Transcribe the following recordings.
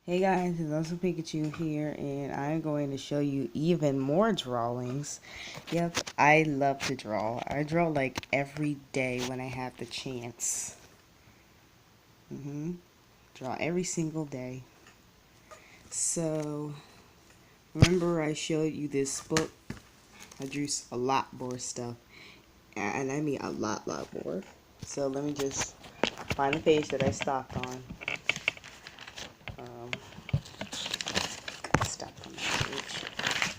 Hey guys, it's also Pikachu here, and I'm going to show you even more drawings. Yep, I love to draw. I draw like every day when I have the chance. Draw every single day. So, remember I showed you this book? I drew a lot more stuff, and I mean a lot more. So let me just find the page that I stopped on. Um, stopped on that page.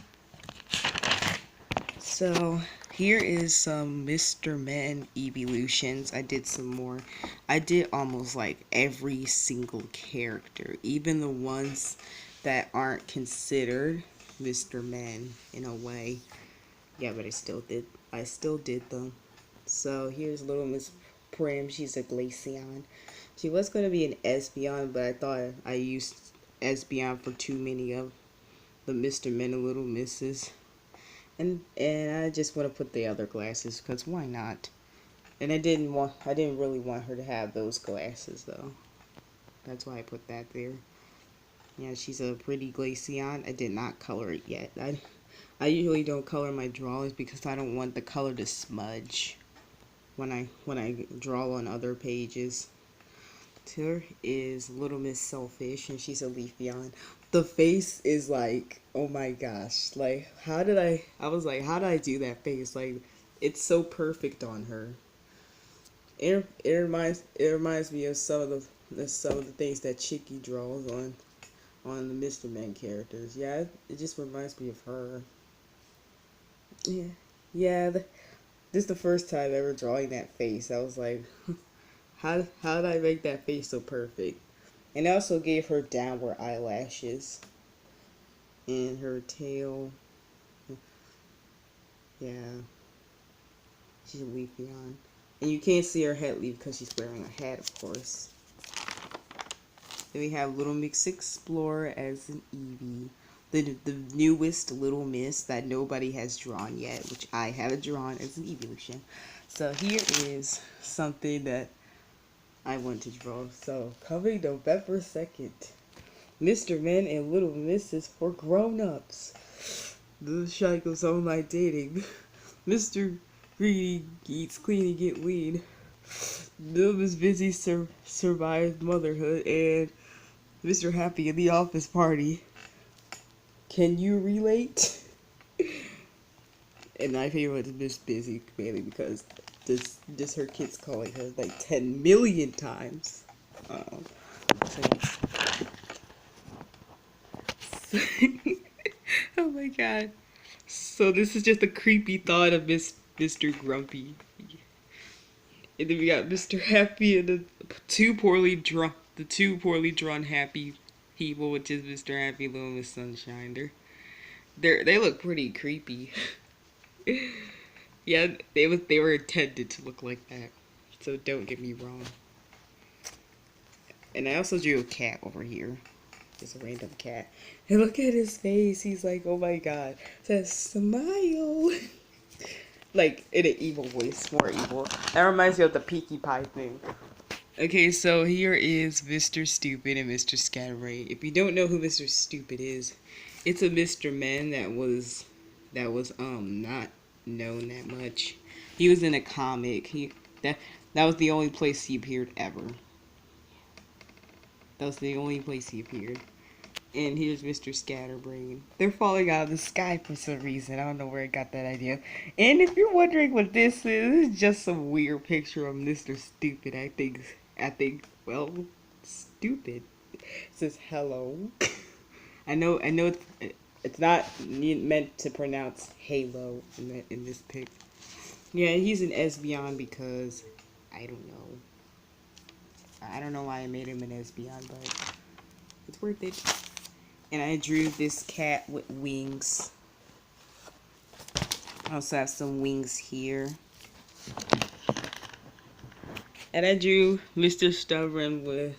So here is some Mr. Men evolutions. I did some more. I did almost like every single character, even the ones that aren't considered Mr. Men in a way. Yeah, but I still did them. So here's little Miss Prim. She's a Glaceon. She was going to be an Espeon, but I thought I used Espeon for too many of the Mr. Men and Little Misses. And I just want to put the other glasses because why not? And I didn't really want her to have those glasses though. That's why I put that there. Yeah, she's a pretty Glaceon. I did not color it yet. I usually don't color my drawings because I don't want the color to smudge when I draw on other pages. Here is Little Miss Selfish, and she's a Leafeon. The face is like, oh my gosh, like I was like, how did I do that face? Like, it's so perfect on her. It reminds me of some of the things that Chicky draws on the Mr. Men characters. Yeah, it just reminds me of her. Yeah, yeah. This is the first time ever drawing that face. I was like, how did I make that face so perfect? And I also gave her downward eyelashes and her tail. Yeah, she's a Leafeon. And you can't see her head leaf because she's wearing a hat, of course. Then we have Little Mix Explorer as an Eevee. The newest Little Miss that nobody has drawn yet, which I haven't drawn as an evolution. So here is something that I want to draw. So coming November 2nd. Mr. Men and Little Misses for grown-ups. The shy goes on my dating. Mr. Greedy eats clean and get lean. Bill is busy survived motherhood, and Mr. Happy in the office party. Can you relate? And my favorite is Miss Busy, mainly because this her kids calling her like 10 million times. So oh my god. So this is just a creepy thought of Mr. Grumpy. And then we got Mr. Happy and the two poorly drawn happy people, which is Mr. Happy, Little Miss Sunshine. They look pretty creepy. Yeah, they were intended to look like that. So don't get me wrong. And I also drew a cat over here. Just a random cat. And look at his face. He's like, oh my god. It says smile. Like in an evil voice, more evil. That reminds me of the Peaky Pie thing. Okay, so here is Mr. Stupid and Mr. Scatterbrain. If you don't know who Mr. Stupid is, it's a Mr. Man that was not known that much. He was in a comic. That was the only place he appeared ever. That was the only place he appeared. And here's Mr. Scatterbrain. They're falling out of the sky for some reason. I don't know where I got that idea. And if you're wondering what this is just some weird picture of Mr. Stupid. Well, stupid. It says hello. I know it's not meant to pronounce halo in this pic. Yeah, he's an Espeon because I don't know. I don't know why I made him an Espeon, but it's worth it. And I drew this cat with wings. I also have some wings here. And I drew Mr. Stubborn with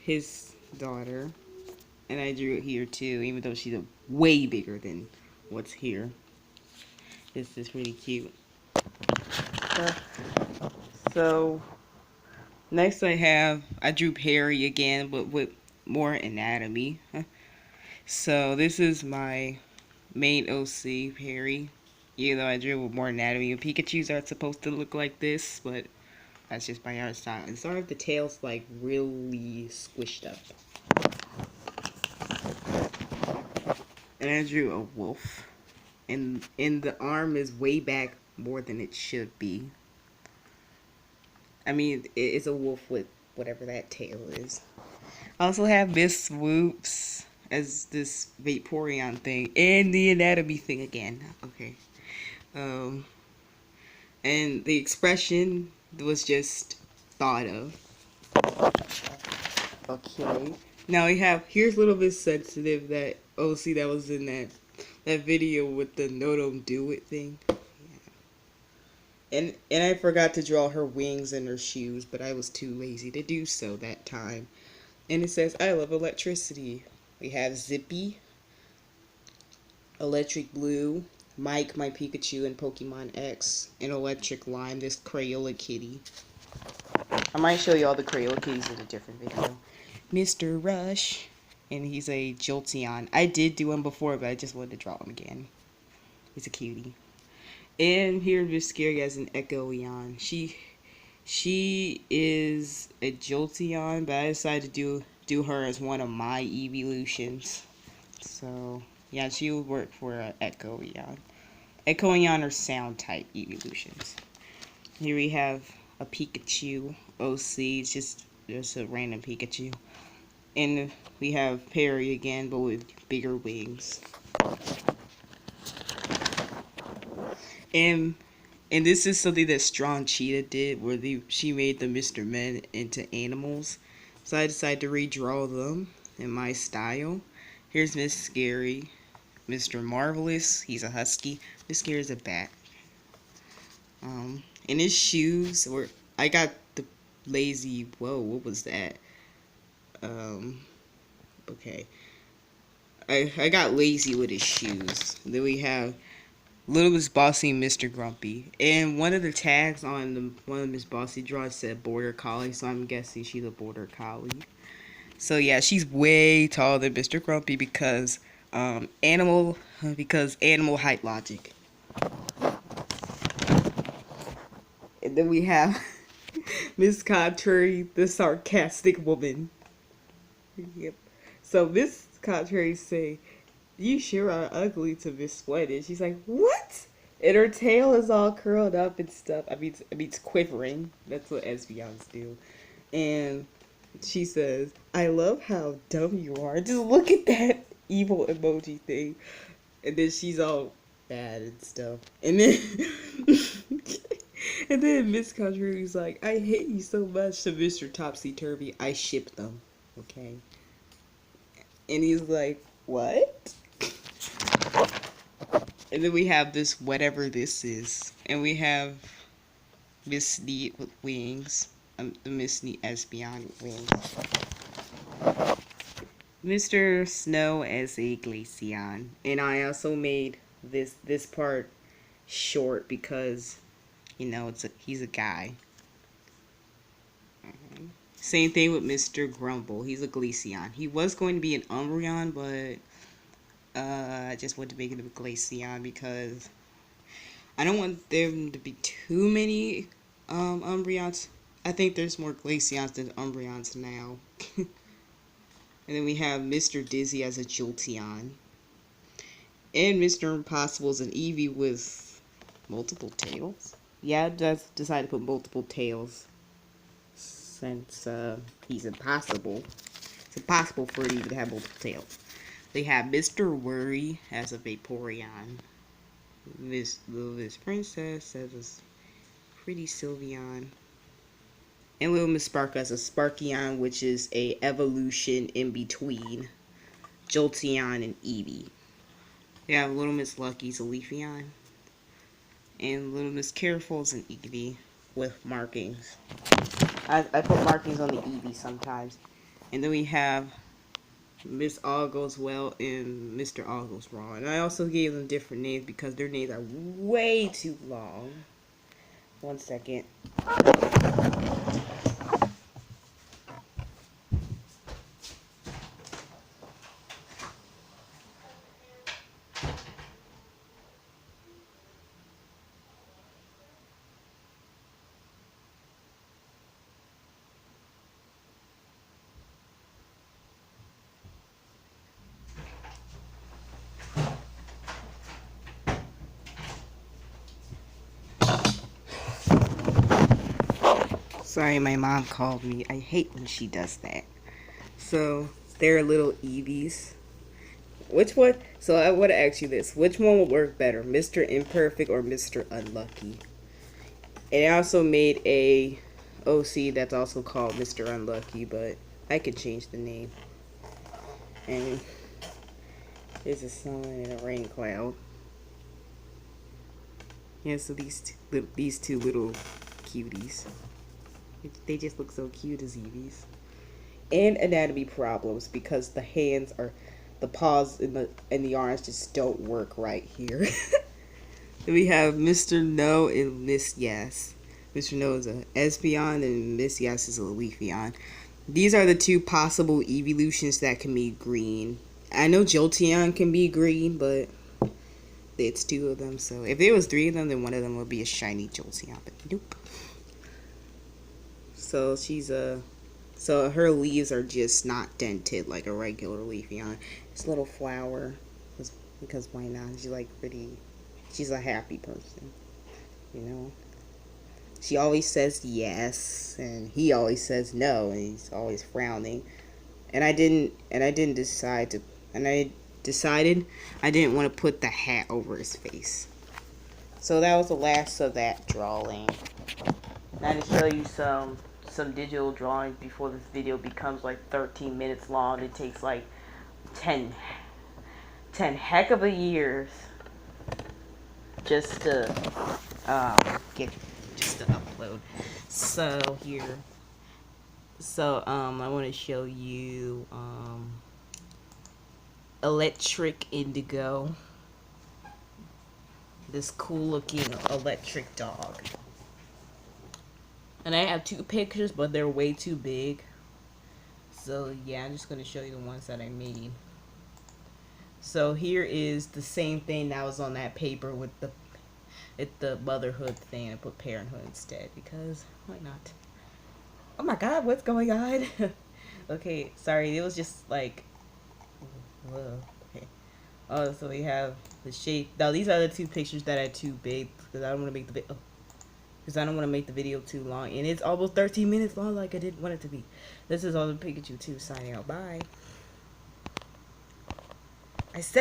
his daughter. And I drew it here too, even though she's way bigger than what's here. This is really cute. So Next I drew Perry again, but with more anatomy. So this is my main OC, Perry. Even though I drew with more anatomy, and Pikachus aren't supposed to look like this, but that's just my art style. And sorry if the tail's like really squished up. And I drew a wolf. And the arm is way back more than it should be. I mean, it's a wolf with whatever that tail is. I also have Miss Swoops as this Vaporeon thing. And the anatomy thing again. Okay. Um, and the expression was just thought of. Okay. Now we have, here's a little bit sensitive that OC that was in that video with the no don't do it thing. And I forgot to draw her wings and her shoes, but I was too lazy to do so that time. And it says, I love electricity. We have Zippy, Electric Blue, Mike, my Pikachu, and Pokemon X, and Electric Lime, this Crayola kitty. I might show you all the Crayola kitties in a different video. Mr. Rush, and he's a Jolteon. I did do him before, but I just wanted to draw him again. He's a cutie. And here Miss Scary as an Echoeon. She is a Jolteon, but I decided to do her as one of my evolutions. So yeah, she would work for an Echoeon. Echoeon are sound type evolutions. Here we have a Pikachu OC. It's just a random Pikachu. And we have Perry again, but with bigger wings. And this is something that Strong Cheetah did, where she made the Mr. Men into animals. So I decided to redraw them in my style. Here's Miss Scary, Mr. Marvelous. He's a husky. Miss Scary is a bat. And his shoes were. I got the lazy. Whoa, what was that? Okay. I got lazy with his shoes. Then we have Little Miss Bossy, Mr. Grumpy. And one of the tags on one of Miss Bossy draws said Border Collie, so I'm guessing she's a Border Collie. So yeah, she's way taller than Mr. Grumpy because animal height logic. And then we have Miss Cautery, the sarcastic woman. Yep. So Miss Cautery say, "You sure are ugly to Miss Sweated." She's like, "What?" And her tail is all curled up and stuff. I mean, it's quivering. That's what Espeons do. And she says, "I love how dumb you are. Just look at that evil emoji thing." And then she's all bad and stuff. And then and then Miss Cautery's like, "I hate you so much," to Mr. Topsy Turvy. "I ship them." Okay. And he's like, "What?" And then we have this whatever this is. And we have Miss Neat with wings. The Miss Neat Espeon with wings. Mr. Snow as a Glaceon. And I also made this part short because, you know, he's a guy. Same thing with Mr. Grumble. He's a Glaceon. He was going to be an Umbreon, but I just wanted to make it a Glaceon because I don't want there to be too many Umbreons. I think there's more Glaceons than Umbreons now. And then we have Mr. Dizzy as a Jolteon. And Mr. Impossible is an Eevee with multiple tails. Yeah, I just decided to put multiple tails since he's impossible. It's impossible for it even to have multiple tails. They have Mr. Worry as a Vaporeon. Miss Princess as a pretty Sylveon. And Little Miss Spark as a Sparkeon, which is a evolution in between Jolteon and Eevee. We have Little Miss Lucky's a Leafeon. And Little Miss Careful's an Eevee with markings. I put markings on the Eevee sometimes. And then we have Miss All Goes Well and Mr. All Goes Wrong. And I also gave them different names because their names are way too long. 1 second. Sorry, my mom called me. I hate when she does that. So, they're little Eevees. Which one? So, I want to ask you this. Which one would work better, Mr. Imperfect or Mr. Unlucky? And I also made a OC that's also called Mr. Unlucky, but I could change the name. And there's a sun and a rain cloud. Yeah, so these two little cuties. They just look so cute as Eevees. And anatomy problems because the hands are, the paws and the arms just don't work right here. Then we have Mr. No and Miss Yes. Mr. No is a Espeon and Miss Yes is a Leafeon. These are the two possible evolutions that can be green. I know Jolteon can be green, but it's two of them. So if there was three of them, then one of them would be a shiny Jolteon. But nope. So so her leaves are just not dented like a regular Leafeon. It's a little flower, because why not? She's like pretty. She's a happy person, you know. She always says yes, and he always says no, and he's always frowning. And I decided I didn't want to put the hat over his face. So that was the last of that drawing. Now to show you some digital drawings before this video becomes like 13 minutes long. It takes like 10 heck of a years just to upload. So here, I want to show you Electric Indigo, this cool looking electric dog. And I have two pictures, but they're way too big. So yeah, I'm just going to show you the ones that I made. So here is the same thing that was on that paper with the motherhood thing. I put parenthood instead because why not? Oh my god, what's going on? Okay, sorry, it was just like, whoa, okay. Oh, so we have the shape. Now these are the two pictures that are too big because I don't want to make the video too long, and it's almost 13 minutes long like I didn't want it to be. This is all the Pikachu 2 signing out. Bye. I said